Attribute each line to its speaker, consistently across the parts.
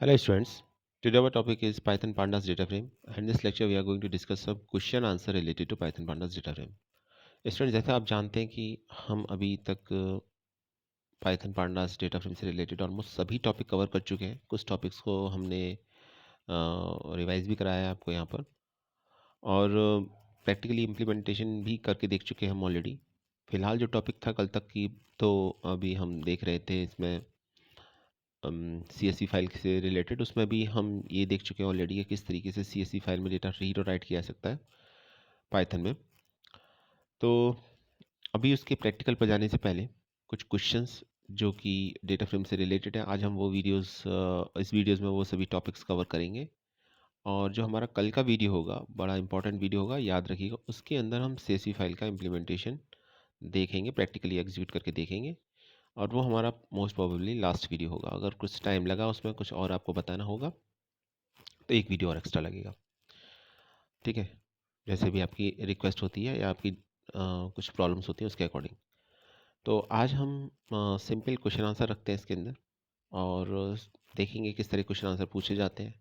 Speaker 1: Hello students, today our topic is Python Pandas data frame and in this lecture we are going to discuss some question answer related to Python Pandas data frame. Student जैसे आप जानते हैं कि हम अभी तक Python Pandas data frame से related almost सभी टॉपिक कवर कर चुके हैं। कुछ टॉपिक्स को हमने रिवाइज भी कराया है आपको यहाँ पर और प्रैक्टिकली इम्प्लीमेंटेशन भी करके देख चुके हैं हम ऑलरेडी। फिलहाल जो टॉपिक था कल तक की तो अभी हम देख रहे थे इसमें CSV फाइल से रिलेटेड, उसमें भी हम ये देख चुके हैं ऑलरेडी कि किस तरीके से CSV फाइल में डेटा रीड और राइट किया जा सकता है पाइथन में। तो अभी उसके प्रैक्टिकल पर जाने से पहले कुछ क्वेश्चंस जो कि डेटा फ्रेम से रिलेटेड है, आज हम वो इस वीडियोस में वो सभी टॉपिक्स कवर करेंगे। और जो हमारा कल का वीडियो होगा, बड़ा इंपॉर्टेंट वीडियो होगा, याद रखिएगा, उसके अंदर हम CSV फाइल का इम्प्लीमेंटेशन देखेंगे, प्रैक्टिकली एग्जीक्यूट करके देखेंगे। और वो हमारा मोस्ट प्रोबेबली लास्ट वीडियो होगा। अगर कुछ टाइम लगा उसमें कुछ और आपको बताना होगा तो एक वीडियो और एक्स्ट्रा लगेगा, ठीक है, जैसे भी आपकी रिक्वेस्ट होती है या आपकी कुछ प्रॉब्लम्स होती हैं उसके अकॉर्डिंग। तो आज हम सिंपल क्वेश्चन आंसर रखते हैं इसके अंदर और देखेंगे किस तरह क्वेश्चन आंसर पूछे जाते हैं।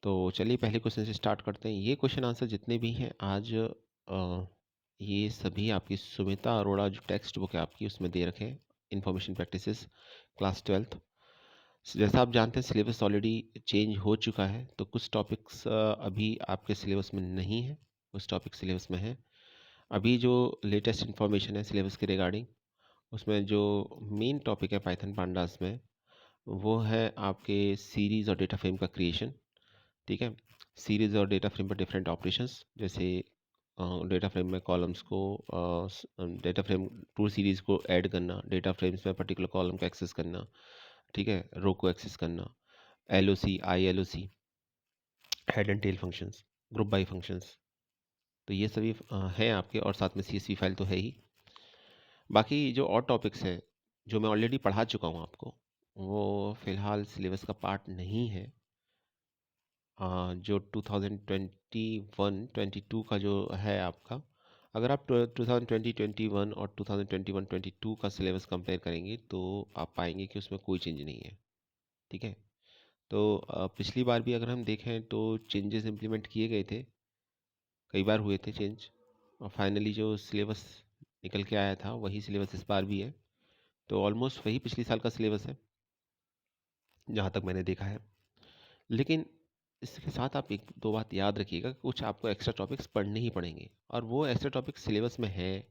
Speaker 1: तो चलिए पहले क्वेश्चन से स्टार्ट करते हैं। ये क्वेश्चन आंसर जितने भी हैं आज ये सभी आपकी सुमिता अरोड़ा जो टेक्स्ट बुक है आपकी उसमें दे रखे हैं, इंफॉर्मेशन प्रैक्टिसेस क्लास 12th। जैसा आप जानते हैं सिलेबस ऑलरेडी चेंज हो चुका है, तो कुछ टॉपिक्स अभी आपके सिलेबस में नहीं है, कुछ टॉपिक सिलेबस में है। अभी जो लेटेस्ट इन्फॉर्मेशन है सिलेबस के रिगार्डिंग, उसमें जो मेन टॉपिक है पाइथन पांडास में वो है आपके सीरीज़ और डेटा फ्रेम का क्रिएशन, ठीक है। सीरीज़ और डेटा फ्रेम पर डिफरेंट ऑपरेशंस, जैसे डेटा फ्रेम में कॉलम्स को डेटा फ्रेम टू सीरीज़ को ऐड करना, डेटा फ्रेम्स में पर्टिकुलर कॉलम को एक्सेस करना, ठीक है, रो को एक्सेस करना, LOC ILOC, head and tail functions, group by functions. तो ये सभी हैं आपके, और साथ में CSV फाइल तो है ही। बाकी जो और टॉपिक्स हैं जो मैं ऑलरेडी पढ़ा चुका हूँ आपको, वो फ़िलहाल सिलेबस का पार्ट नहीं है। जो 2021-22 का जो है आपका, अगर आप 2020-21 और 2021-22 का सिलेबस कंपेयर करेंगे तो आप पाएंगे कि उसमें कोई चेंज नहीं है, ठीक है। तो पिछली बार भी अगर हम देखें तो चेंजेस इम्प्लीमेंट किए गए थे, कई बार हुए थे चेंज, और फाइनली जो सिलेबस निकल के आया था वही सिलेबस इस बार भी है। तो ऑलमोस्ट वही पिछली साल का सिलेबस है जहाँ तक मैंने देखा है। लेकिन इसके साथ आप एक दो बात याद रखिएगा, कुछ आपको एक्स्ट्रा टॉपिक्स पढ़ने ही पड़ेंगे, और वो एक्स्ट्रा टॉपिक्स सिलेबस में है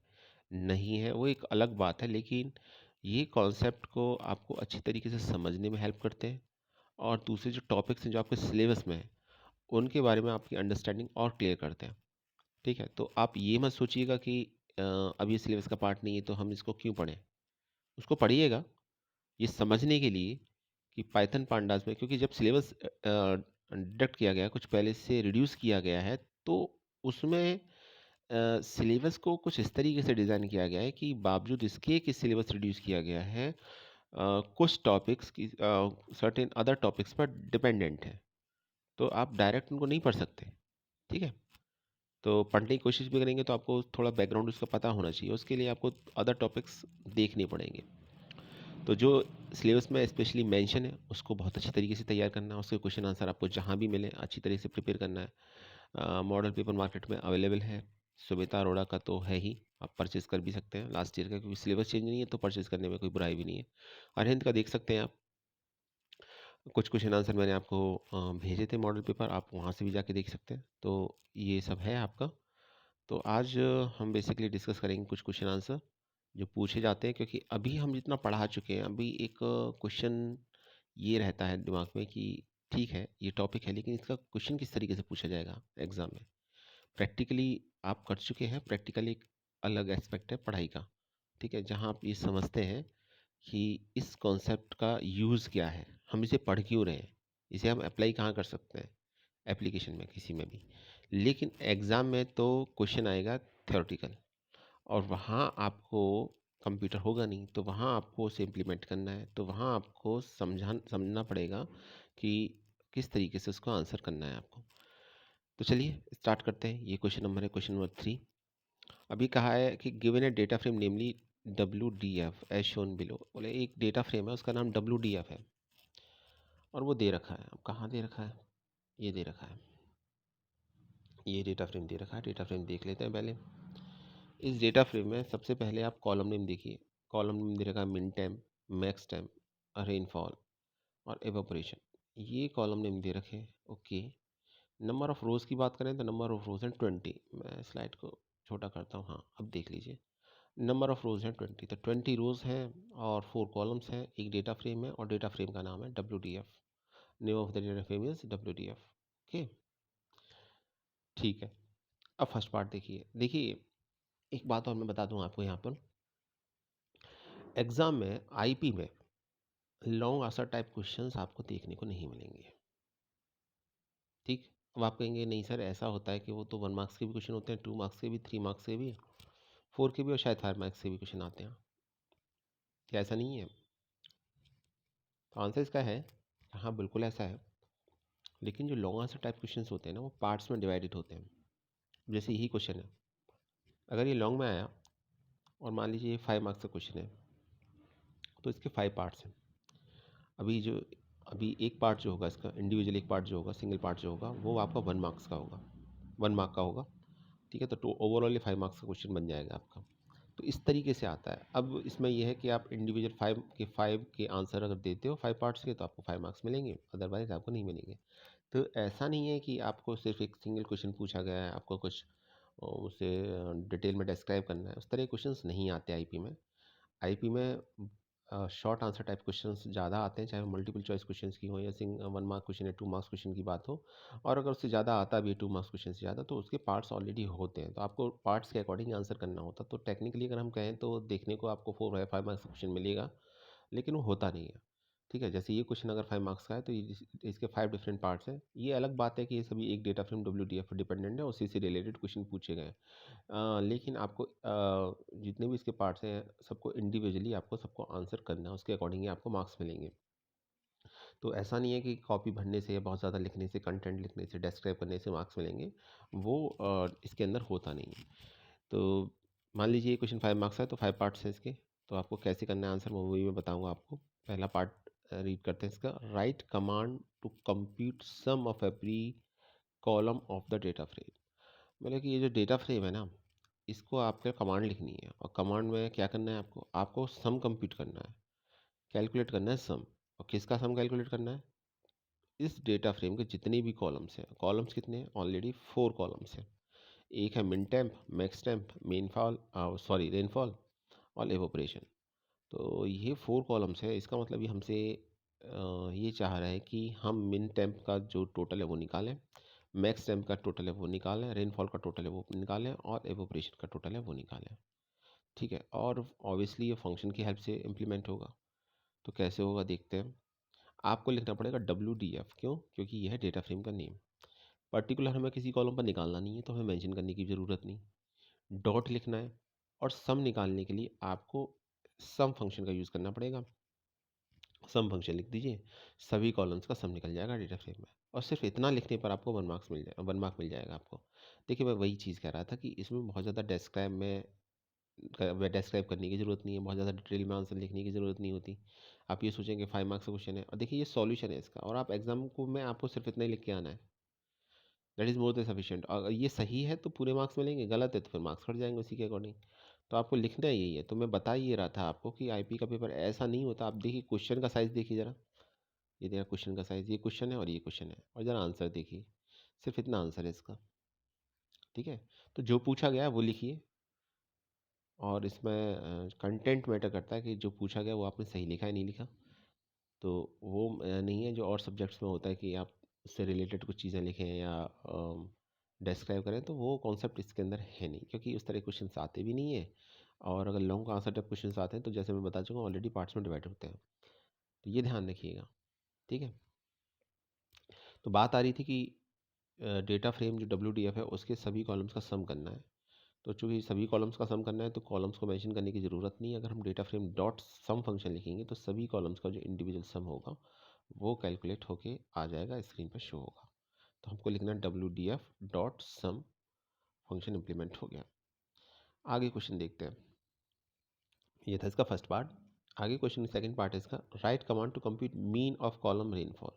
Speaker 1: नहीं है वो एक अलग बात है, लेकिन ये कॉन्सेप्ट को आपको अच्छी तरीके से समझने में हेल्प करते हैं। और दूसरे जो टॉपिक्स हैं जो आपके सिलेबस में हैं उनके बारे में आपकी अंडरस्टैंडिंग और क्लियर करते हैं, ठीक है। तो आप ये मत सोचिएगा कि अब ये सिलेबस का पार्ट नहीं है तो हम इसको क्यों पढ़ें। उसको पढ़िएगा ये समझने के लिए कि पाइथन पांडास में, क्योंकि जब सिलेबस डिडक्ट किया गया, कुछ पहले से रिड्यूस किया गया है, तो उसमें सिलेबस को कुछ इस तरीके से डिज़ाइन किया गया है कि बावजूद इसके कि सिलेबस रिड्यूस किया गया है, कुछ टॉपिक्स की सर्टेन अदर टॉपिक्स पर डिपेंडेंट है, तो आप डायरेक्ट उनको नहीं पढ़ सकते, ठीक है। तो पढ़ने की कोशिश भी करेंगे तो आपको थोड़ा बैकग्राउंड उसका पता होना चाहिए, उसके लिए आपको अदर टॉपिक्स देखने पड़ेंगे। तो जो सिलेबस में स्पेशली मेंशन है उसको बहुत अच्छी तरीके से तैयार करना है, उसके क्वेश्चन आंसर आपको जहाँ भी मिले अच्छी तरीके से प्रिपेयर करना है। मॉडल पेपर मार्केट में अवेलेबल है, सुमिता अरोड़ा का तो है ही, आप परचेज कर भी सकते हैं लास्ट ईयर का, क्योंकि सिलेबस चेंज नहीं है तो परचेज करने में कोई बुराई भी नहीं है। अरविंद का देख सकते हैं आप, कुछ क्वेश्चन आंसर मैंने आपको भेजे थे मॉडल पेपर, आप वहाँ से भी जाके देख सकते हैं। तो ये सब है आपका। तो आज हम बेसिकली डिस्कस करेंगे कुछ क्वेश्चन आंसर जो पूछे जाते हैं, क्योंकि अभी हम जितना पढ़ा चुके हैं, अभी एक क्वेश्चन ये रहता है दिमाग में कि ठीक है ये टॉपिक है लेकिन इसका क्वेश्चन किस तरीके से पूछा जाएगा एग्ज़ाम में। प्रैक्टिकली आप कर चुके हैं, प्रैक्टिकली एक अलग एस्पेक्ट है पढ़ाई का, ठीक है, जहाँ आप ये समझते हैं कि इस कॉन्सेप्ट का यूज़ क्या है, हम इसे पढ़ क्यों रहे हैं, इसे हम अप्लाई कहाँ कर सकते हैं एप्लीकेशन में किसी में भी। लेकिन एग्ज़ाम में तो क्वेश्चन आएगा थ्योरेटिकल, और वहाँ आपको कंप्यूटर होगा नहीं, तो वहाँ आपको उसे इम्प्लीमेंट करना है, तो वहाँ आपको समझना पड़ेगा कि किस तरीके से उसको आंसर करना है आपको। तो चलिए स्टार्ट करते हैं। ये क्वेश्चन नंबर है, क्वेश्चन नंबर 3। अभी कहा है कि गिवन ए डेटा फ्रेम नेमली WDF एज शोन बिलो, बोले एक डेटा फ्रेम है उसका नाम WDF है, और वो दे रखा है। अब कहाँ दे रखा है? ये दे रखा है, ये डेटा फ्रेम दे रखा है। डेटा फ्रेम देख लेते हैं पहले। इस डेटा फ्रेम में सबसे पहले आप कॉलम नेम देखिए। कॉलम नेम दे रखा है मिन टाइम, मैक्स टाइम, रेनफॉल और एवापोरेशन। ये कॉलम नेम दे रखे हैं। ओके। नंबर ऑफ रोज़ की बात करें तो नंबर ऑफ रोज़ हैं 20। मैं स्लाइड को छोटा करता हूँ। हाँ, अब देख लीजिए। नंबर ऑफ रोज़ हैं 20, तो 20 रोज़ हैं और 4 कॉलम्स हैं। एक डेटा फ्रेम है और डेटा फ्रेम का नाम है WDF। Name of the data frame is WDF। Okay, ठीक है। अब फर्स्ट पार्ट देखिए। देखिए, एक बात और मैं बता दूं आपको यहाँ पर, एग्ज़ाम में आईपी में लॉन्ग आंसर टाइप क्वेश्चंस आपको देखने को नहीं मिलेंगे। ठीक। अब आप कहेंगे नहीं सर, ऐसा होता है कि वो तो 1 मार्क्स के भी क्वेश्चन होते हैं, 2 मार्क्स के भी, 3 मार्क्स के भी, 4 के भी और शायद 5 मार्क्स के भी क्वेश्चन आते हैं। क्या ऐसा नहीं है? तो आंसर इसका है हाँ, बिल्कुल ऐसा है। लेकिन जो लॉन्ग आंसर टाइप क्वेश्चंस होते हैं ना, वो पार्ट्स में डिवाइडेड होते हैं। जैसे यही क्वेश्चन है, अगर ये लॉन्ग में आया और मान लीजिए ये 5 मार्क्स का क्वेश्चन है, तो इसके 5 पार्ट्स हैं। अभी जो अभी एक पार्ट जो होगा इसका, इंडिविजुअल एक पार्ट जो होगा, सिंगल पार्ट जो होगा, वो आपका 1 मार्क्स का होगा, 1 मार्क का होगा। ठीक है, तो ओवरऑल ये 5 मार्क्स का क्वेश्चन बन जाएगा आपका। तो इस तरीके से आता है। अब इसमें यह है कि आप इंडिविजुअल 5 के आंसर अगर देते हो 5 पार्ट्स के, तो आपको 5 मार्क्स मिलेंगे, अदरवाइज आपको नहीं मिलेंगे। तो ऐसा नहीं है कि आपको सिर्फ एक सिंगल क्वेश्चन पूछा गया है, आपको कुछ उसे डिटेल में डिस्क्राइब करना है, उस तरह के क्वेश्चंस नहीं आते आईपी में। आईपी में शॉर्ट आंसर टाइप क्वेश्चंस ज़्यादा आते हैं, चाहे वो मल्टीपल चॉइस क्वेश्चंस की हो या 1 मार्क क्वेश्चन या 2 मार्क्स क्वेश्चन की बात हो। और अगर उससे ज़्यादा आता भी है, 2 मार्क्स क्वेश्चन से ज़्यादा, तो उसके पार्ट्स ऑलरेडी होते हैं, तो आपको पार्ट्स के अकॉर्डिंग आंसर करना होता। तो टेक्निकली अगर हम कहें तो देखने को आपको 4 या 5 मार्क्स का क्वेश्चन मिलेगा, लेकिन वो होता नहीं है। ठीक है, जैसे ये क्वेश्चन अगर 5 मार्क्स का है, तो इसके 5 डिफरेंट पार्ट्स हैं। ये अलग बात है कि ये सभी एक डेटा फ्रेम WDF पर डिपेंडेंट है, उसी से रिलेटेड क्वेश्चन पूछे गए हैं। लेकिन आपको जितने भी इसके पार्ट्स हैं, सबको इंडिविजुअली आपको सबको आंसर करना है, उसके अकॉर्डिंग ही आपको मार्क्स मिलेंगे। तो ऐसा नहीं है कि कॉपी भरने से या बहुत ज़्यादा लिखने से, कंटेंट लिखने से, डिस्क्राइब करने से मार्क्स मिलेंगे। वो इसके अंदर होता नहीं है। तो मान लीजिए ये क्वेश्चन 5 मार्क्स है, तो 5 पार्ट्स हैं इसके। तो आपको कैसे करना है आंसर, वो भी मैं बताऊँगा आपको। पहला पार्ट रीड करते हैं इसका। Write command to compute sum of every column of the data frame. मतलब कि ये जो डेटा फ्रेम है ना, इसको आपको कमांड लिखनी है, और कमांड में क्या करना है, आपको सम कंप्यूट करना है, कैलकुलेट करना है सम। और किसका सम कैलकुलेट करना है? इस डेटा फ्रेम के जितने भी कॉलम्स हैं। कॉलम्स कितने हैं? ऑलरेडी 4 कॉलम्स हैं। एक है मिन टेम्प, मैक्स टेम्प, रेनफॉल और एवोपरेशन। तो ये 4 कॉलम्स है। इसका मतलब ये हमसे ये चाह रहा है कि हम मिन टेम्प का जो टोटल है वो निकालें, मैक्स टेम्प का टोटल है वो निकालें, रेनफॉल का टोटल है वो निकालें, और एवोपरेशन का टोटल है वो निकालें। ठीक है, और ऑब्वियसली ये फंक्शन की हेल्प से इम्प्लीमेंट होगा। तो कैसे होगा देखते हैं। आपको लिखना पड़ेगा WDF। क्यों? क्योंकि यह है डेटा फ्रेम का नेम। पर्टिकुलर हमें किसी कॉलम पर निकालना नहीं है, तो हमें मेंशन करने की ज़रूरत नहीं। डॉट लिखना है, और सम निकालने के लिए आपको सम फंक्शन का यूज़ करना पड़ेगा। सम फंक्शन लिख दीजिए, सभी कॉलम्स का सम निकल जाएगा डेटा फ्रेम में। और सिर्फ इतना लिखने पर आपको 1 मार्क मिल जाएगा आपको। देखिए, मैं वही चीज़ कह रहा था कि इसमें बहुत ज़्यादा डिस्क्राइब करने की ज़रूरत नहीं है, बहुत ज़्यादा डिटेल में आंसर लिखने की ज़रूरत नहीं होती। आप ये सोचेंगे 5 मार्क्स का क्वेश्चन है, और देखिए ये सॉल्यूशन है इसका, और आप एग्जाम को में आपको सिर्फ इतना ही लिख के आना है। That is more than sufficient. अगर ये सही है तो पूरे मार्क्स मिलेंगे, गलत है तो फिर मार्क्स कट जाएंगे उसी के अकॉर्डिंग। तो आपको लिखना यही है। तो मैं बता ही रहा था आपको कि आईपी का पेपर ऐसा नहीं होता। आप देखिए क्वेश्चन का साइज़ देखिए ज़रा। ये देखा क्वेश्चन का साइज़, ये क्वेश्चन है और ये क्वेश्चन है, और ज़रा आंसर देखिए। सिर्फ इतना आंसर है इसका। ठीक है, तो जो पूछा गया है वो लिखिए। और इसमें कंटेंट मैटर करता है कि जो पूछा गया वो आपने सही लिखा है नहीं लिखा। तो वो नहीं है जो और सब्जेक्ट्स में होता है कि आप उससे रिलेटेड कुछ चीज़ें लिखें या डिस्क्राइब करें। तो वो कॉन्सेप्ट इसके अंदर है नहीं, क्योंकि उस तरह क्वेश्चन आते भी नहीं है। और अगर लॉन्ग आंसर टाइप क्वेश्चन आते हैं, तो जैसे मैं बता चुका हूँ, ऑलरेडी पार्ट्स में डिवाइड होते हैं। तो ये ध्यान रखिएगा। ठीक है, तो बात आ रही थी कि डेटा फ्रेम जो WDF है, उसके सभी कॉलम्स का सम करना है। तो चूंकि सभी कॉलम्स का सम करना है, तो कॉलम्स को मेंशन करने की ज़रूरत नहीं है। अगर हम data frame dot sum function लिखेंगे, तो सभी कॉलम्स का जो इंडिविजुअल सम होगा वो कैलकुलेट होके आ जाएगा, स्क्रीन पर शो होगा। तो हमको लिखना है WDF dot sum. Function implement हो गया। आगे क्वेश्चन देखते हैं। ये था इसका फर्स्ट पार्ट। आगे क्वेश्चन सेकंड पार्ट है इसका, write command to compute mean of column rainfall.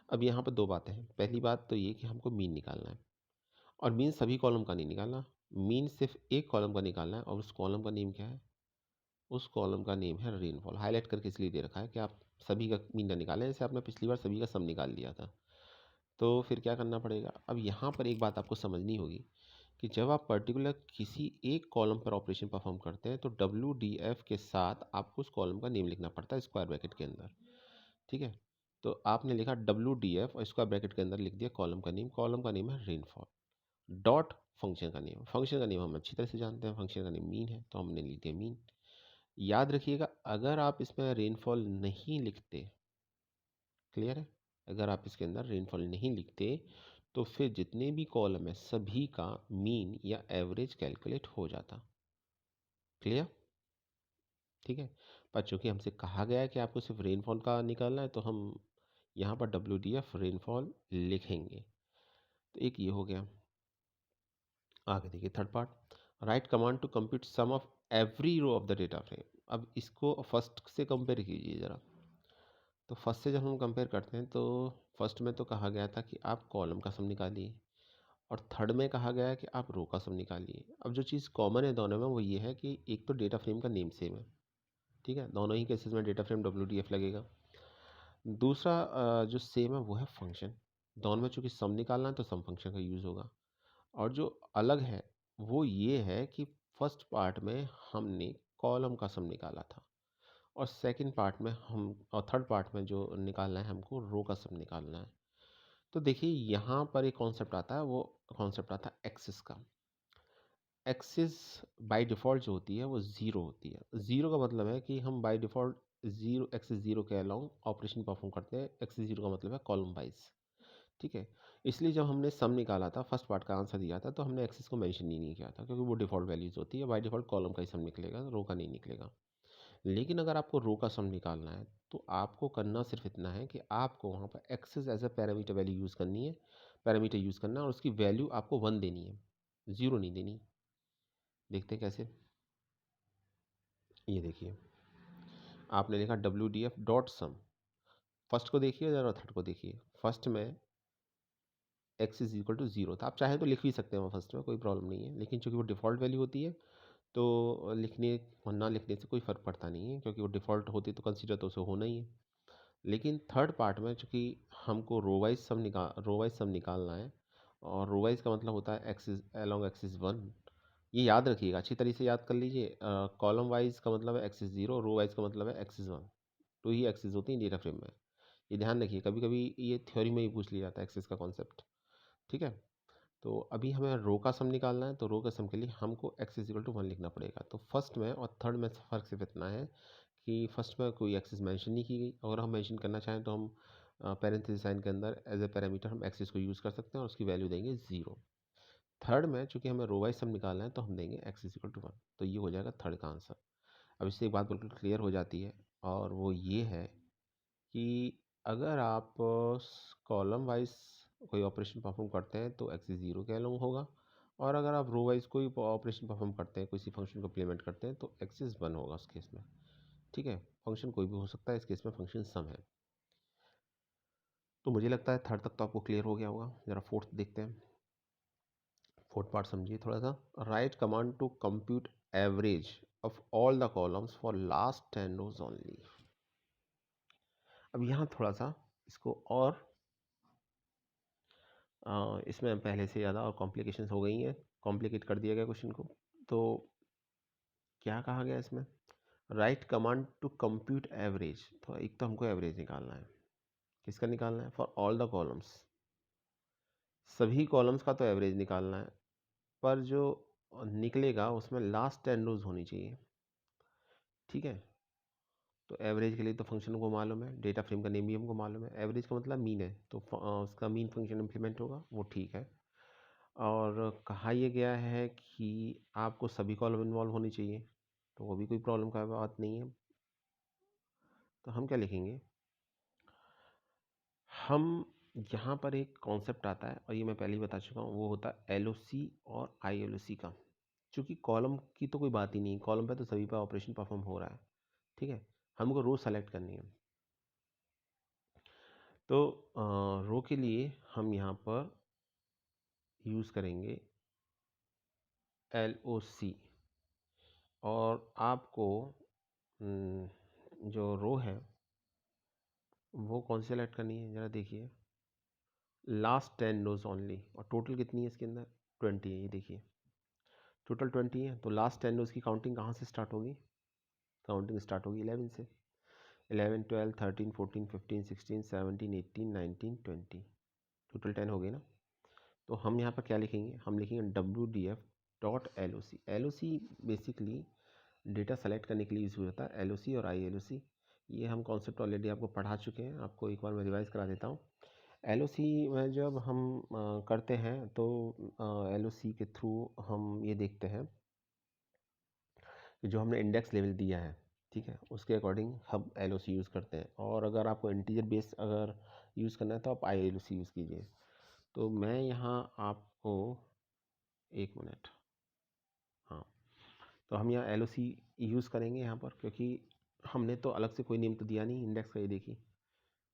Speaker 1: अब यहाँ पर दो बातें हैं। पहली बात तो ये कि हमको मीन निकालना है, और मीन सभी कॉलम का नहीं निकालना, मीन सिर्फ एक कॉलम का निकालना है, और उस कॉलम का नेम क्या है? उस कॉलम का नेम है रेनफॉल। हाईलाइट करके इसलिए दे रखा है कि आप सभी का मीन ना निकालें, जैसे आपने पिछली बार सभी का सम निकाल लिया था। तो फिर क्या करना पड़ेगा? अब यहाँ पर एक बात आपको समझनी होगी कि जब आप पर्टिकुलर किसी एक कॉलम पर ऑपरेशन परफॉर्म करते हैं तो WDF के साथ आपको उस कॉलम का नेम लिखना पड़ता है स्क्वायर ब्रैकेट के अंदर। ठीक है, तो आपने लिखा WDF और स्क्वायर ब्रैकेट के अंदर लिख दिया कॉलम का नेम है रेनफॉल, डॉट फंक्शन का नेम हम अच्छी तरह से जानते हैं, फंक्शन का नेम मीन है, तो हमने लिख दिया मीन। याद रखिएगा, अगर आप इसमें रेनफॉल नहीं लिखते, क्लियर है, अगर आप इसके अंदर रेनफॉल नहीं लिखते तो फिर जितने भी कॉलम है सभी का मीन या एवरेज कैलकुलेट हो जाता। क्लियर? ठीक है, पर चूंकि हमसे कहा गया है कि आपको सिर्फ रेनफॉल का निकालना है, तो हम यहाँ पर WDF रेनफॉल लिखेंगे। तो एक ये हो गया। आगे देखिए third part, write command to compute sum of every row of the data frame. अब इसको फर्स्ट से कंपेयर कीजिए ज़रा। तो फर्स्ट से जब हम कंपेयर करते हैं तो फर्स्ट में तो कहा गया था कि आप कॉलम का सम निकालिए, और थर्ड में कहा गया है कि आप रो का सम निकालिए। अब जो चीज़ कॉमन है दोनों में वो ये है कि एक तो डेटा फ्रेम का नेम सेम है, ठीक है, दोनों ही केसेस में डेटा फ्रेम WDF लगेगा। दूसरा जो सेम है वो है फंक्शन, दोनों में चूंकि सम निकालना है तो सम फंक्शन का यूज़ होगा। और जो अलग है वो ये है कि फर्स्ट पार्ट में हमने कॉलम का सम निकाला था, और सेकंड पार्ट में हम, और थर्ड पार्ट में जो निकालना है हमको रो का सम निकालना है। तो देखिए यहाँ पर एक कॉन्सेप्ट आता है, वो कॉन्सेप्ट आता है एक्सिस का। एक्सिस बाय डिफ़ॉल्ट जो होती है वो ज़ीरो होती है। ज़ीरो का मतलब है कि हम by default zero, axis zero के अलोंग ऑपरेशन परफॉर्म करते हैं। एक्सिस ज़ीरो का मतलब है कॉलम वाइज। ठीक है, इसलिए जब हमने सम निकाला था, फर्स्ट पार्ट का आंसर दिया था, तो हमने एक्सिस को मेंशन ही नहीं किया था, क्योंकि वो डिफ़ॉल्ट वैल्यूज़ होती है। बाय डिफ़ॉल्ट कॉलम का ही सम निकलेगा, रो का नहीं निकलेगा। लेकिन अगर आपको रो का सम निकालना है तो आपको करना सिर्फ इतना है कि आपको वहाँ पर access as a parameter value use करनी है, पैरामीटर यूज़ करना है, और उसकी वैल्यू आपको 1 देनी है, ज़ीरो नहीं देनी। देखते हैं कैसे। ये देखिए, आपने लिखा WDF डॉट सम, फर्स्ट को देखिए ज़रा, थर्ड को देखिए। फर्स्ट में x is equal to zero था, आप चाहें तो लिख भी सकते हैं फर्स्ट में, कोई प्रॉब्लम नहीं है, लेकिन चूंकि वो डिफ़ॉल्ट वैल्यू होती है तो लिखने और ना लिखने से कोई फ़र्क पड़ता नहीं है, क्योंकि वो डिफ़ॉल्ट होती तो कंसीडर तो उसे होना ही है। लेकिन थर्ड पार्ट में चूँकि हमको रो वाइज सम निकालना है, और रो वाइज का मतलब होता है एक्सिस अलोंग एक्सिस 1। ये याद रखिएगा, अच्छी तरीके से याद कर लीजिए। कॉलम वाइज का मतलब है एक्सिस 0, रो वाइज का मतलब है एक्सिस 1। तो ही एक्सिस होती है डेटा फ्रेम में, ये ध्यान रखिए। कभी कभी ये थ्योरी में ही पूछ लिया जाता है एक्सिस का कॉन्सेप्ट। ठीक है, तो अभी हमें रो का सम निकालना है, तो रो का सम के लिए हमको एक्स इज इक्वल टू 1 लिखना पड़ेगा। तो फर्स्ट में और थर्ड में फ़र्क सिर्फ इतना है कि फर्स्ट में कोई एक्सिस मेंशन नहीं की गई। अगर हम मेंशन करना चाहें तो हम पैरेंथेसिस साइन के अंदर एज ए पैरामीटर हम एक्सिस को यूज़ कर सकते हैं, और उसकी वैल्यू देंगे 0। थर्ड में चूंकि हमें रो वाइज सम निकालना है तो हम देंगे एक्स इज इक्वल टू 1। तो ये हो जाएगा थर्ड का आंसर। अब इससे एक बात बिल्कुल क्लियर हो जाती है, और वो ये है कि अगर आप कॉलम वाइज कोई ऑपरेशन परफॉर्म करते हैं तो एक्सिस 0 के अलोंग होगा, और अगर आप रो वाइज कोई ऑपरेशन परफॉर्म करते हैं, किसी फंक्शन को इम्प्लीमेंट करते हैं, तो एक्सिस 1 होगा उस केस में। ठीक है, फंक्शन कोई भी हो सकता है, इस केस में फंक्शन सम है। तो मुझे लगता है थर्ड तक तो आपको क्लियर हो गया होगा। ज़रा फोर्थ देखते हैं। फोर्थ पार्ट समझिए थोड़ा सा, write command to compute average of all the columns for last 10 rows only. अब यहाँ थोड़ा सा इसको और इसमें पहले से ज़्यादा और कॉम्प्लिकेशंस हो गई हैं, कॉम्प्लिकेट कर दिया गया क्वेश्चन को। तो क्या कहा गया इसमें, write command to compute average. तो एक तो हमको एवरेज निकालना है, किसका निकालना है? फॉर ऑल द कॉलम्स, सभी कॉलम्स का तो एवरेज निकालना है, पर जो निकलेगा उसमें लास्ट 10 रोज होनी चाहिए। ठीक है, तो एवरेज के लिए तो फंक्शन को मालूम है, डेटा फ्रेम का नेम भी हमको मालूम है, एवरेज का मतलब मीन है, तो उसका मीन फंक्शन इम्प्लीमेंट होगा, वो ठीक है। और कहा यह गया है कि आपको सभी कॉलम इन्वॉल्व होनी चाहिए, तो वो भी कोई प्रॉब्लम का बात नहीं है। तो हम क्या लिखेंगे, हम यहाँ पर एक कॉन्सेप्ट आता है, और ये मैं पहले ही बता चुका हूँ, वो होता है LOC और ILOC का। चूँकि कॉलम की तो कोई बात ही नहीं, कॉलम पे तो सभी पे ऑपरेशन परफॉर्म हो रहा है। ठीक है, हमको रो सेलेक्ट करनी है। तो रो के लिए हम यहाँ पर यूज़ करेंगे LOC, और आपको जो रो है वो कौन सी सेलेक्ट करनी है ज़रा देखिए, लास्ट 10 रोज ओनली। और टोटल कितनी है इसके अंदर? 20 है, ये देखिए टोटल 20 है। तो लास्ट 10 रोज की काउंटिंग कहाँ से स्टार्ट होगी? काउंटिंग स्टार्ट होगी 11 से। 11, 12, 13, 14, 15, 16, 17, 18, 19, 20, टोटल 10 हो गई ना। तो हम यहाँ पर क्या लिखेंगे? हम लिखेंगे WDF.LOC। LOC basically data select करने के लिए यूज़ होता है, LOC और ILOC। ये हम कॉन्सेप्ट ऑलरेडी आपको पढ़ा चुके हैं, आपको एक बार मैं रिवाइज करा देता हूँ। LOC में जब हम करते हैं तो LOC के थ्रू हम ये देखते हैं कि जो हमने इंडेक्स लेवल दिया है, ठीक है, उसके अकॉर्डिंग हम LOC यूज़ करते हैं। और अगर आपको इंटीजर बेस अगर यूज़ करना है तो आप ILOC यूज़ कीजिए। तो मैं यहाँ आपको एक मिनट, हाँ, तो हम यहाँ LOC यूज़ करेंगे यहाँ पर, क्योंकि हमने तो अलग से कोई नेम तो दिया नहीं इंडेक्स का, ये देखिए,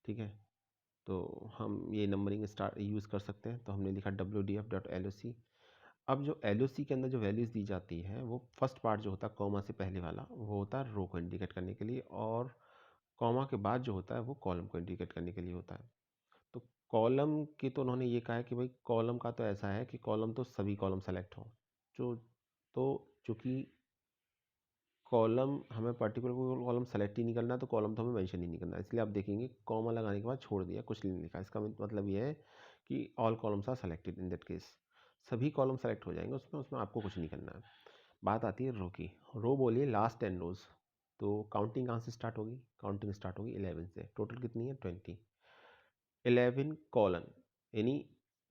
Speaker 1: ठीक है। तो हम ये नंबरिंग स्टार्ट यूज़ कर सकते हैं। तो हमने लिखा WDF.LOC। अब जो LOC के अंदर जो वैल्यूज़ दी जाती है वो फर्स्ट पार्ट जो होता है कॉमा से पहले वाला, वो होता है रो को इंडिकेट करने के लिए, और कॉमा के बाद जो होता है वो कॉलम को इंडिकेट करने के लिए होता है। तो कॉलम की तो उन्होंने ये कहा है कि भाई कॉलम का तो ऐसा है कि कॉलम तो सभी कॉलम सेलेक्ट हों, जो तो चूँकि कॉलम हमें पर्टिकुलर कोई कॉलम सेलेक्ट ही नहीं करना, तो कॉलम तो हमें मेंशन ही नहीं करना, इसलिए आप देखेंगे कॉमा लगाने के बाद छोड़ दिया, कुछ नहीं लिखा। इसका मतलब ये है कि all columns are selected in that case, सभी कॉलम सेलेक्ट हो जाएंगे उसमें, आपको कुछ नहीं करना है। बात आती है रो की। रो बोलिए लास्ट 10 रोज। तो काउंटिंग कहाँ से स्टार्ट होगी? काउंटिंग स्टार्ट होगी 11 से। टोटल कितनी है? 20। 11 कॉलन, यानी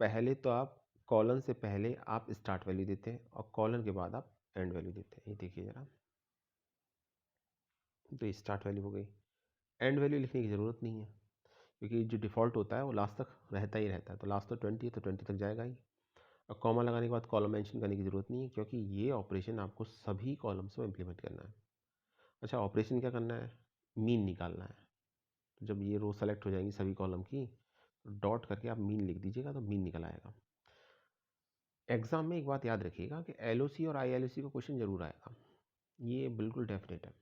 Speaker 1: पहले तो आप कॉलन से पहले आप स्टार्ट वैल्यू देते हैं और कॉलन के बाद आप एंड वैल्यू देते हैं। ये देखिए ज़रा, तो ये स्टार्ट वैल्यू हो गई। एंड वैल्यू लिखने की ज़रूरत नहीं है, क्योंकि जो डिफ़ॉल्ट होता है वो लास्ट तक रहता ही रहता है। तो लास्ट तो 20 है, तो 20 तक जाएगा ही। और कॉमा लगाने के बाद कॉलम मेंशन करने की ज़रूरत नहीं है, क्योंकि ये ऑपरेशन आपको सभी कॉलम्स में इम्प्लीमेंट करना है। अच्छा, ऑपरेशन क्या करना है? मीन निकालना है। तो जब ये रो सेलेक्ट हो जाएंगी सभी कॉलम की, तो डॉट करके आप मीन लिख दीजिएगा, तो मीन निकल आएगा। एग्ज़ाम में एक बात याद रखिएगा कि LOC और ILOC का क्वेश्चन ज़रूर आएगा, ये बिल्कुल डेफिनेट है,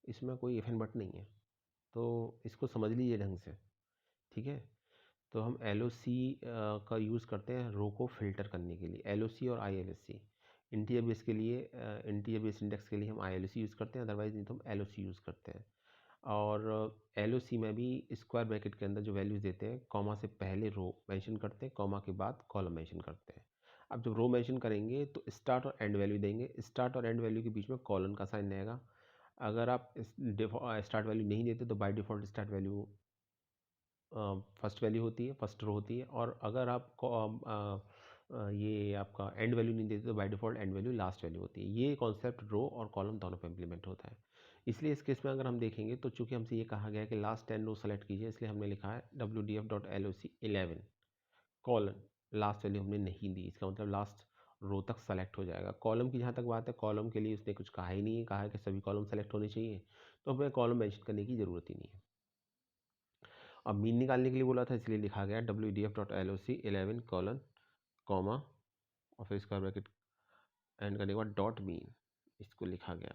Speaker 1: इसमें कोई इफ एंड बट नहीं है। तो इसको समझ लीजिए ढंग से, ठीक है। तो हम LOC का यूज़ करते हैं रो को फिल्टर करने के लिए, LOC और ILOC। इंटीजर बेस के लिए, इंटीजर बेस इंडेक्स के लिए हम ILOC यूज़ करते हैं, अदरवाइज नहीं तो हम LOC यूज़ करते हैं। और LOC में भी स्क्वायर ब्रैकेट के अंदर जो वैल्यूज़ देते हैं, कॉमा से पहले रो मेंशन करते हैं, कॉमा के बाद कॉलम मेंशन करते हैं। अब जब रो मेंशन करेंगे तो स्टार्ट और एंड वैल्यू देंगे, स्टार्ट और एंड वैल्यू के बीच में कॉलन का साइन रहेगा। अगर आप स्टार्ट वैल्यू नहीं देते तो by default start value first value होती है, फर्स्ट रो होती है। और अगर आप ये आपका एंड वैल्यू नहीं देते तो by default and value last value होती है। ये कॉन्सेप्ट रो और कॉलम दोनों पे इम्प्लीमेंट होता है। इसलिए इस केस में अगर हम देखेंगे तो चूंकि हमसे ये कहा गया है कि लास्ट 10 रो सेलेक्ट कीजिए, इसलिए हमने लिखा है WDF.LOC 11 कॉलन, लास्ट वैल्यू हमने नहीं दी, इसका मतलब लास्ट रो तक सेलेक्ट हो जाएगा। कॉलम की जहाँ तक बात है, कॉलम के लिए उसने कुछ कहा ही नहीं है, कहा है कि सभी कॉलम सेलेक्ट होने चाहिए, तो हमें कॉलम मेंशन करने की ज़रूरत ही नहीं है। अब मीन निकालने के लिए बोला था, इसलिए लिखा गया WDF.LOC 11 कॉलन कॉमा और फिर स्क्वायर ब्रैकेट एंड करने के बाद डॉट मीन, इसको लिखा गया।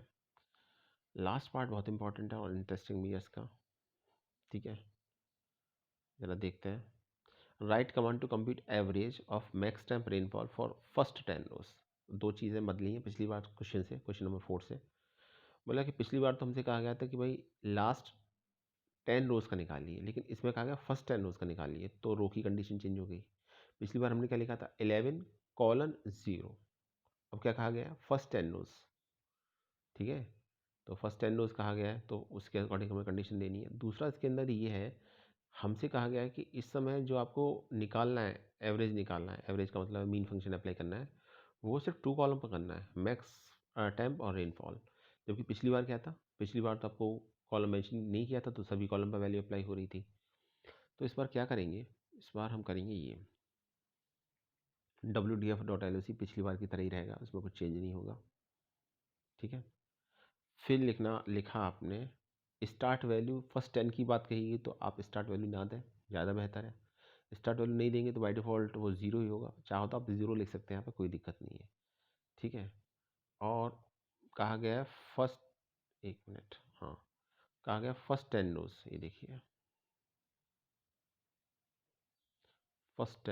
Speaker 1: लास्ट पार्ट बहुत इंपॉर्टेंट है और इंटरेस्टिंग भी है इसका, ठीक है। ज़रा देखते हैं। Write command to compute average of max time rainfall for first 10 rows. दो चीज़ें बदली हैं पिछली बार क्वेश्चन से, क्वेश्चन नंबर 4 से। बोला कि पिछली बार तो हमसे कहा गया था कि भाई लास्ट 10 रोज़ का निकालिए, लेकिन इसमें कहा गया फर्स्ट 10 रोज़ का निकालिए, तो रो की कंडीशन चेंज हो गई। पिछली बार हमने क्या लिखा था? 11 कॉलन 0। अब क्या कहा गया? फर्स्ट 10 रोज़, ठीक है। तो फर्स्ट 10 रोज़ कहा गया है, तो उसके अकॉर्डिंग हमें कंडीशन देनी है। दूसरा इसके अंदर ये है, हमसे कहा गया है कि इस समय जो आपको निकालना है, एवरेज निकालना है, एवरेज का मतलब मीन फंक्शन अप्लाई करना है, वो सिर्फ 2 कॉलम पर करना है, मैक्स टेम्प और रेनफॉल। जबकि पिछली बार क्या था? पिछली बार तो आपको कॉलम मेंशन नहीं किया था, तो सभी कॉलम पर वैल्यू अप्लाई हो रही थी। तो इस बार क्या करेंगे? इस बार हम करेंगे ये WDF.LOC पिछली बार की तरह ही रहेगा, उसमें कुछ चेंज नहीं होगा, ठीक है। फिर लिखा आपने स्टार्ट वैल्यू फर्स्ट 10 की बात कही तो आप स्टार्ट वैल्यू ना दें, ज़्यादा बेहतर है। स्टार्ट वैल्यू नहीं देंगे तो बाय डिफ़ॉल्ट वो ज़ीरो ही होगा। चाहो तो आप ज़ीरो लिख सकते हैं, यहाँ पे कोई दिक्कत नहीं है, ठीक है। और कहा गया है फर्स्ट, एक मिनट, हाँ, कहा गया फर्स्ट 10 रोज, ये देखिए फर्स्ट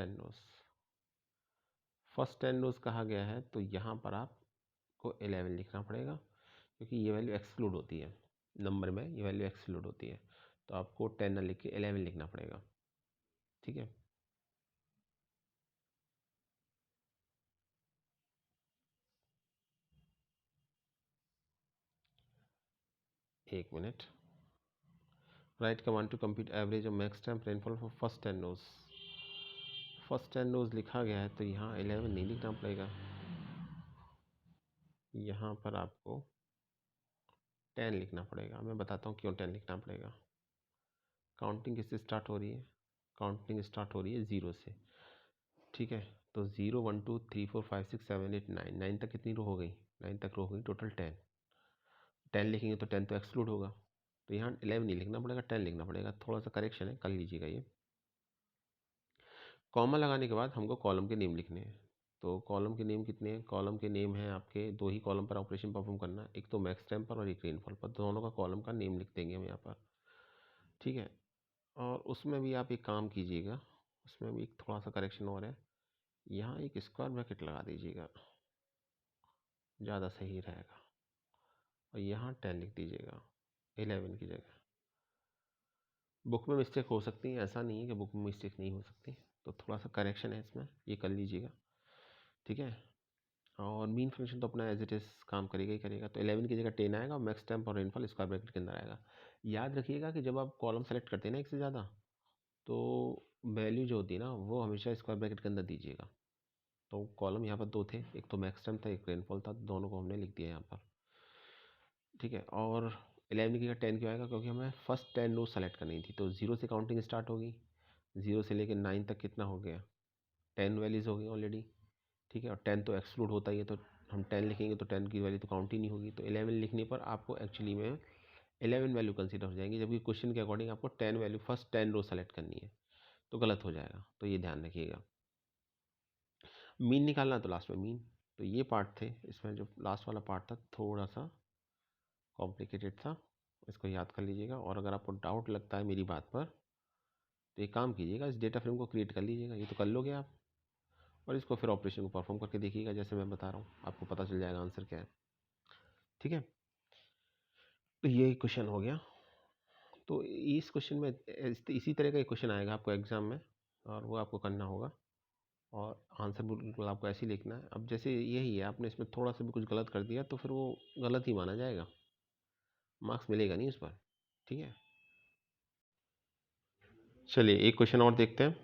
Speaker 1: 10 रोज कहा गया है, तो यहाँ पर आपको 11 लिखना पड़ेगा, क्योंकि ये वैल्यू एक्सक्लूड होती है, नंबर में ये वैल्यू एक्सक्लूड होती है, तो आपको 10 ना लिख के 11 लिखना पड़ेगा, ठीक है। एक minute, write command to compute average और max time rainfall for first 10 rows. First 10 rows लिखा गया है, तो यहाँ 11 नहीं लिखना पड़ेगा, यहाँ पर आपको 10 लिखना पड़ेगा। मैं बताता हूँ क्यों 10 लिखना पड़ेगा। काउंटिंग किससे स्टार्ट हो रही है? काउंटिंग स्टार्ट हो रही है 0 से, ठीक है। तो 0 1 2 3 4 5 6 7 8 9, 9 तक कितनी रो हो गई? 9 तक रो हो गई, टोटल 10। 10 लिखेंगे तो 10 तो एक्सक्लूड होगा, तो यहाँ 11 नहीं लिखना पड़ेगा, 10 लिखना पड़ेगा। थोड़ा सा करेक्शन है, कर लीजिएगा ये। कॉमा लगाने के बाद हमको कॉलम के नेम लिखने हैं। तो कॉलम के नेम कितने हैं? कॉलम के नेम हैं आपके, दो ही कॉलम पर ऑपरेशन परफॉर्म करना है, एक तो मैक्स टाइम पर और एक रेनफॉल पर। दोनों का कॉलम का नेम लिख देंगे हम यहाँ पर, ठीक है। और उसमें भी आप एक काम कीजिएगा, उसमें भी एक थोड़ा सा करेक्शन और है, यहाँ एक स्क्वायर ब्रैकेट लगा दीजिएगा, ज़्यादा सही रहेगा। और यहाँ 10 लिख दीजिएगा 11 की जगह। बुक में मिस्टेक हो सकती है, ऐसा नहीं है कि बुक में मिस्टेक नहीं हो सकती, तो थोड़ा सा करेक्शन है इसमें, ये कर लीजिएगा, ठीक है। और मीन फंक्शन तो अपना एज इट इज़ काम करेगा ही करेगा। तो 11 की जगह 10 आएगा, और मैक्स टाइम और रेनफॉल स्क्वायर ब्रैकेट के अंदर आएगा। याद रखिएगा कि जब आप कॉलम सेलेक्ट करते हैं ना एक से ज़्यादा, तो वैल्यू जो होती है ना वो हमेशा स्क्वायर ब्रैकेट के अंदर दीजिएगा। तो कॉलम यहाँ पर दो थे, एक तो मैक्स टाइम था, एक रेनफॉल था, दोनों को हमने लिख दिया यहाँ पर, ठीक है। और 11 की जगह 10 क्यों आएगा? क्योंकि हमें फर्स्ट 10 रो सेलेक्ट करनी थी, तो 0 से काउंटिंग स्टार्ट होगी, 0 से लेकर 9 तक कितना हो गया? 10 वैल्यूज़ हो गई ऑलरेडी, ठीक है। और 10 तो एक्सक्लूड होता ही है, तो हम 10 लिखेंगे तो 10 की वैल्यू तो काउंट ही नहीं होगी। तो 11 लिखने पर आपको एक्चुअली में 11 वैल्यू कंसीडर हो जाएंगी, जबकि क्वेश्चन के अकॉर्डिंग आपको 10 वैल्यू फर्स्ट 10 रो सेलेक्ट करनी है, तो गलत हो जाएगा, तो ये ध्यान रखिएगा। मीन निकालना तो लास्ट में मीन। तो ये पार्ट थे, इसमें जो लास्ट वाला पार्ट था थोड़ा सा कॉम्प्लिकेटेड था, इसको याद कर लीजिएगा। और अगर आपको डाउट लगता है मेरी बात पर, तो एक काम कीजिएगा, इस डेटा फ्रेम को क्रिएट कर लीजिएगा, ये तो कर लोगे आप, और इसको फिर ऑपरेशन को परफॉर्म करके देखिएगा, जैसे मैं बता रहा हूँ, आपको पता चल जाएगा आंसर क्या है, ठीक है। तो ये क्वेश्चन हो गया। तो इस क्वेश्चन में इसी तरह का एक क्वेश्चन आएगा आपको एग्जाम में, और वो आपको करना होगा, और आंसर बिल्कुल आपको ऐसे ही लिखना है। अब जैसे यही है, आपने इसमें थोड़ा सा भी कुछ गलत कर दिया तो फिर वो गलत ही माना जाएगा, मार्क्स मिलेगा नहीं उस पर, ठीक है। चलिए एक क्वेश्चन और देखते हैं,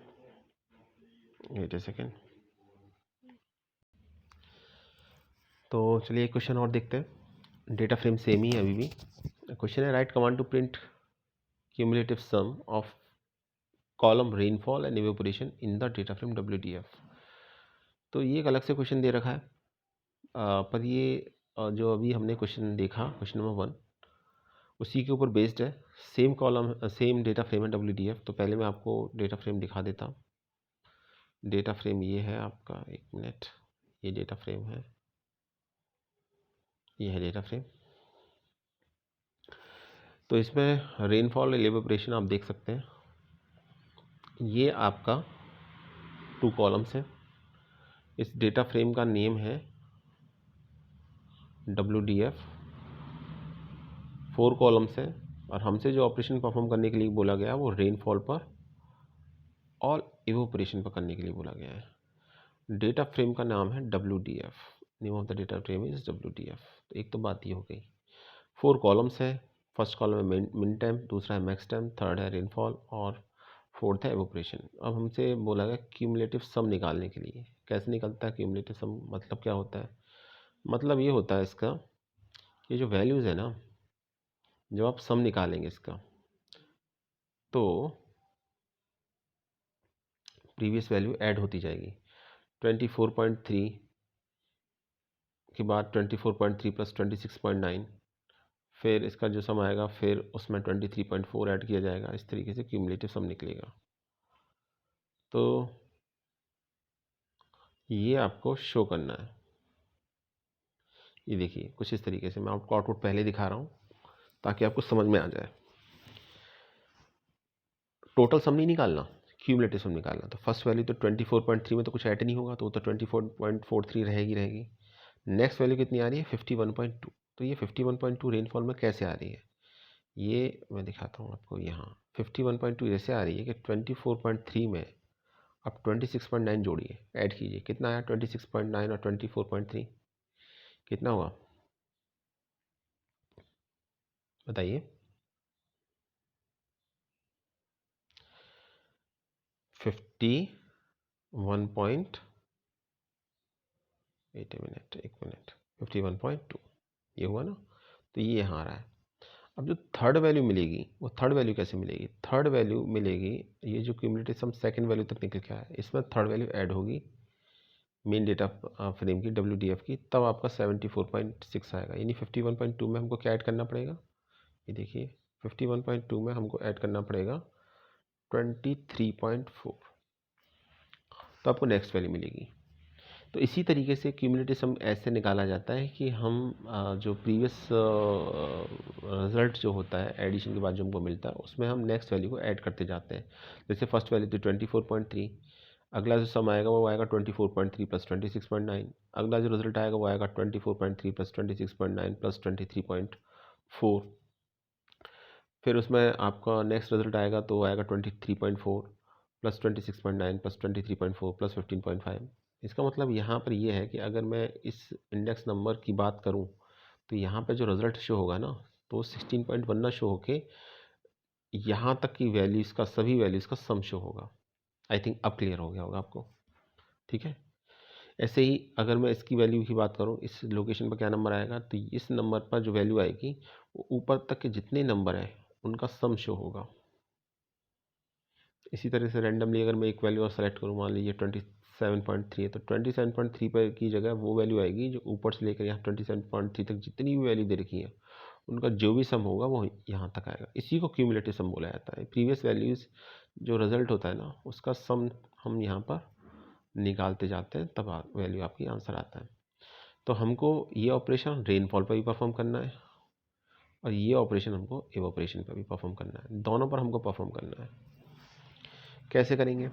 Speaker 1: वेट ए सेकेंड। तो चलिए एक क्वेश्चन और देखते हैं, डेटा फ्रेम सेम ही है अभी भी। क्वेश्चन है, write command to print cumulative sum of column rainfall and evaporation in the data frame WDF। तो ये एक अलग से क्वेश्चन दे रखा है, पर ये जो अभी हमने क्वेश्चन देखा, क्वेश्चन नंबर 1, उसी के ऊपर बेस्ड है। Same column same data frame है WDF। तो पहले मैं आपको डेटा फ्रेम दिखा देता हूँ। डेटा फ्रेम ये है आपका, एक मिनट, ये डेटा फ्रेम है, ये है डेटा फ्रेम। तो इसमें रेनफॉल इवेपोरेशन आप देख सकते हैं, ये आपका 2 कॉलम्स है। इस डेटा फ्रेम का नेम है WDF, 4 कॉलम्स है, और हमसे जो ऑपरेशन परफॉर्म करने के लिए बोला गया वो रेनफॉल पर और इवेपोरेशन पर करने के लिए बोला गया है। डेटा फ्रेम का नाम है WDF, name of the data frame is WDF। तो एक तो बात ये हो गई, 4 कॉलम्स है, फर्स्ट कॉलम है मिन टाइम, दूसरा है मैक्स टाइम, थर्ड है रेनफॉल, और फोर्थ है एवोपरेशन। अब हमसे बोला गया क्यूमुलेटिव सम निकालने के लिए। कैसे निकलता है क्यूमुलेटिव सम? मतलब क्या होता है? मतलब ये होता है इसका, ये जो वैल्यूज़ है ना, जब आप सम निकालेंगे इसका, तो प्रीवियस वैल्यू ऐड होती जाएगी। 24.3 के बाद 24.3 प्लस 26.9, फिर इसका जो सम आएगा फिर उसमें 23.4 ऐड किया जाएगा, इस तरीके से क्यूमुलेटिव सम निकलेगा। तो ये आपको शो करना है। ये देखिए कुछ इस तरीके से, मैं आपको आउटपुट पहले दिखा रहा हूँ ताकि आपको समझ में आ जाए। टोटल सम नहीं निकालना, क्यूमुलेटिव सम निकालना। तो फर्स्ट वैल्यू तो 24.3 में तो कुछ ऐड नहीं होगा, तो वो तो 24.43 रहेगी। नेक्स्ट वैल्यू कितनी आ रही है 51.2। तो ये 51.2 रेनफॉल में कैसे आ रही है, ये मैं दिखाता हूँ आपको। यहाँ 51.2 ऐसे आ रही है कि 24.3 में अब 26.9 जोड़िए, ऐड कीजिए, कितना आया 26.9 और 24.3 कितना हुआ बताइए। 51. एक मिनट 51.2 ये हुआ ना। तो ये यहाँ आ रहा है। अब जो थर्ड वैल्यू मिलेगी वो थर्ड वैल्यू कैसे मिलेगी, थर्ड वैल्यू मिलेगी, ये जो क्यूमुलेटिव सम सेकंड वैल्यू तक निकल के आया इसमें थर्ड वैल्यू ऐड होगी मेन डेटा फ्रेम की WDF की, तब आपका 74.6 आएगा। यानी 51.2 में हमको क्या ऐड करना पड़ेगा, ये देखिए 51.2 में हमको ऐड करना पड़ेगा 23.4, तो आपको नेक्स्ट वैल्यू मिलेगी। तो इसी तरीके से क्यूमुलेटिव सम ऐसे निकाला जाता है कि हम जो प्रीवियस रिजल्ट जो होता है एडिशन के बाद जो हमको मिलता है उसमें हम नेक्स्ट वैल्यू को ऐड करते जाते हैं। जैसे फर्स्ट वैल्यू थी 24.3, अगला जो सम आएगा वो आएगा 24.3 प्लस 26.9, अगला जो रिजल्ट आएगा वो आएगा 24.3 प्लस 26.9 प्लस 23.4, फिर उसमें आपका नेक्स्ट रिजल्ट आएगा तो आएगा 23.4 प्लस 26.9 प्लस 23.4 प्लस 15.5। इसका मतलब यहाँ पर ये है कि अगर मैं इस इंडेक्स नंबर की बात करूँ तो यहाँ पे जो रिजल्ट शो होगा ना तो 16.1 ना शो होके यहाँ तक की वैल्यूज़ का, सभी वैल्यूज़ का सम शो होगा। आई थिंक अब क्लियर हो गया होगा आपको, ठीक है। ऐसे ही अगर मैं इसकी वैल्यू की बात करूँ, इस लोकेशन पर क्या नंबर आएगा, तो इस नंबर पर जो वैल्यू आएगी वो ऊपर तक के जितने नंबर हैं उनका सम शो होगा। इसी तरह से रैंडमली अगर मैं एक वैल्यू और सेलेक्ट करूँ, मान लीजिए 27.3 है, तो 27.3 पर की जगह वो वैल्यू आएगी जो ऊपर से लेकर यहाँ 27.3 तक जितनी भी वैल्यू दे रखी है उनका जो भी सम होगा वो यहाँ तक आएगा। इसी को क्यूमुलेटिव सम बोला जाता है। प्रीवियस वैल्यूज़ जो रिजल्ट होता है ना उसका सम हम यहाँ पर निकालते जाते हैं, तब वैल्यू आपकी आंसर आता है। तो हमको ये ऑपरेशन रेनफॉल पर भी परफॉर्म करना है और ये ऑपरेशन हमको इवोपरेशन पर भी परफॉर्म करना है, दोनों पर हमको परफॉर्म करना है। कैसे करेंगे,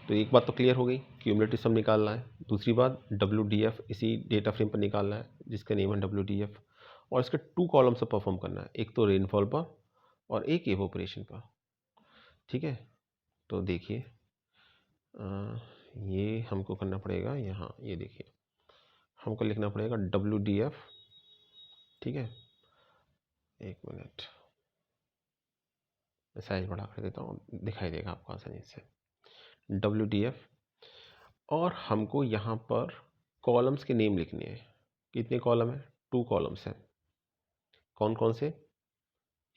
Speaker 1: तो एक बात तो क्लियर हो गई, क्यूमुलेटिव सम निकालना है। दूसरी बात WDF इसी डेटा फ्रेम पर निकालना है जिसका नेम है WDF, और इसके 2 कॉलम से परफॉर्म करना है, एक तो रेनफॉल पर और एक इवोपरेशन पर, ठीक है। तो देखिए ये हमको करना पड़ेगा, यहाँ ये देखिए हमको लिखना पड़ेगा WDF, ठीक है। एक मिनट मैं साइज बढ़ा कर देता हूँ, दिखाई देगा आपको आसानी से। WDF और हमको यहाँ पर कॉलम्स के नेम लिखने हैं। कितने कॉलम है, 2 कॉलम्स हैं। कौन कौन से,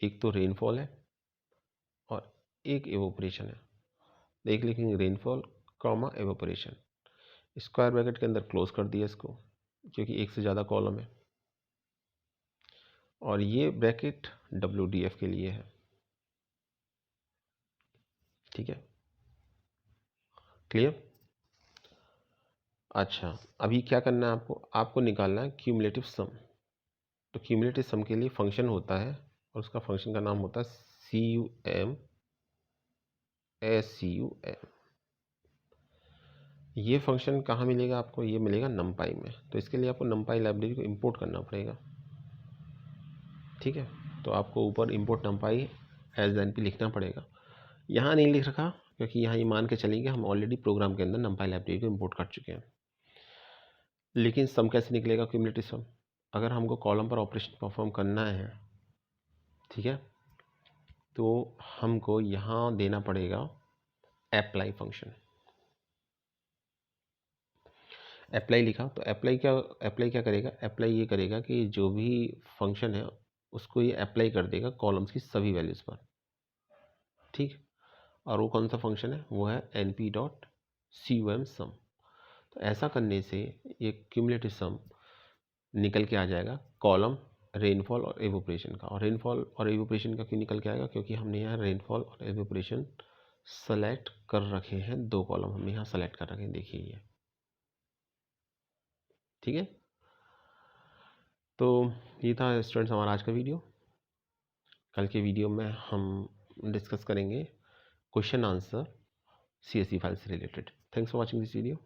Speaker 1: एक तो रेनफॉल है और एक एवोपरेशन है। देख लिखेंगे rainfall comma evaporation, square bracket के अंदर क्लोज कर दिया इसको क्योंकि एक से ज़्यादा कॉलम है, और ये ब्रैकेट WDF के लिए है, ठीक है। क्लियर। अच्छा अभी क्या करना है आपको, आपको निकालना है क्यूमुलेटिव सम। तो क्यूमुलेटिव सम के लिए फंक्शन होता है और उसका फंक्शन का नाम होता है CUM SCUM। ये फंक्शन कहाँ मिलेगा आपको, ये मिलेगा numpy में। तो इसके लिए आपको numpy लाइब्रेरी को इंपोर्ट करना पड़ेगा, ठीक है। तो आपको ऊपर इंपोर्ट numpy एज NP लिखना पड़ेगा। यहाँ नहीं लिख रखा क्योंकि यहाँ ये मान के चलेंगे हम ऑलरेडी प्रोग्राम के अंदर numpy लाइब्रेरी को इंपोर्ट कर चुके हैं। लेकिन सम कैसे निकलेगा क्यूमुलेटिव सम, अगर हमको कॉलम पर ऑपरेशन परफॉर्म करना है, ठीक है, तो हमको यहाँ देना पड़ेगा अप्लाई फंक्शन। अप्लाई लिखा तो अप्लाई क्या करेगा, अप्लाई ये करेगा कि जो भी फंक्शन है उसको ये अप्लाई कर देगा कॉलम्स की सभी वैल्यूज़ पर, ठीक। और वो कौन सा फंक्शन है, वो है np.cum sum। तो ऐसा करने से ये क्यूमुलेटिव सम निकल के आ जाएगा कॉलम रेनफॉल और एवोपरेशन का। और रेनफॉल और एवोपरेशन का क्यों निकल के आएगा? क्योंकि हमने यहाँ रेनफॉल और एवोपरेशन सेलेक्ट कर रखे हैं, 2 कॉलम हमने यहाँ सेलेक्ट कर रखे हैं, देखिए ये, ठीक है। तो ये था स्टूडेंट्स हमारा आज का वीडियो। कल के वीडियो में हम डिस्कस करेंगे क्वेश्चन आंसर CSV फाइल से related. Thanks for watching this video.